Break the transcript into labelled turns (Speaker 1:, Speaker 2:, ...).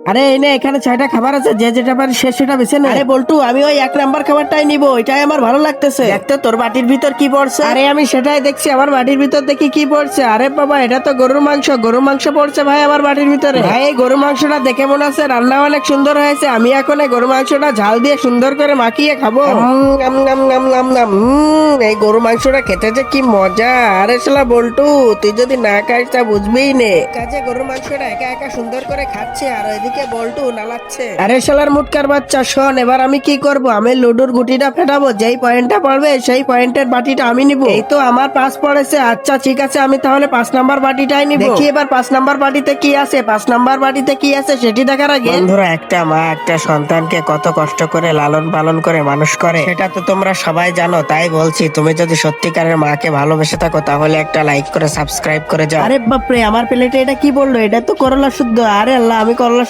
Speaker 1: আরে এই নে, এখানে 6টা খাবার আছে, যে যেটা পারে সে সেটা বেছে নে। আরে বল্টু, আমি ওই 1 নাম্বার খাবারটাই নিব, এটাই আমার ভালো লাগতেছে। দেখতে তোর বাটির ভিতর কি পড়ছে? আরে আমি সেটাই দেখছি, আমার বাটির ভিতর দেখি কি পড়ছে। আরে বাবা, এটা তো গরুর মাংস। গরুর মাংস পড়ছে ভাই আমার বাটির ভিতরে। ভাই এই গরুর মাংসটা দেখে মনে হচ্ছে রান্না অনেক সুন্দর হয়েছে। আমি এখন এই গরুর মাংসটা ঝাল দিয়ে সুন্দর করে মাখিয়ে খাবো। আম, নাম নাম নাম নাম। এই গরুর মাংসটা খেতে যে কি মজা। আরে শালা বল্টু, তুই যদি না খাইস তা বুঝবিই নে। কাজে গরুর মাংসটা একা একা সুন্দর করে খাচ্ছে আর এদিকে বল্টু নালাচ্ছে। আরে শালার মুটকার বাচ্চা, শোন এবার আমি কি করব। আমি লুডুর গুটিটা ফেটাবো, যেই পয়েন্টটা পড়বে সেই পয়েন্টের বাটিটা আমি নিব। এই তো আমার 5 পড়েছে। আচ্ছা ঠিক আছে, আমি তাহলে 5 নাম্বার বাটিটাই নিব। দেখি এবার 5 নাম্বার বাটিতে কি আছে। 5 নাম্বার বাটিতে কি আছে সেটি দেখার আগে বন্ধুরা, একটা মা একটা সন্তানকে কত কষ্ট করে লালন পালন করে মানুষ করে সেটা তো তোমরা সবাই জানো। তাই বলছি, তুমি যদি সত্যিকারের মাকে ভালোবেসে থাকো তাহলে একটা লাইক করে সাবস্ক্রাইব করে যাও। আরে বাপরে, আমার প্লেটে এটা কি বললো? এটা তো করলা শুদ্ধ। আরে আল্লাহ, আমি করলা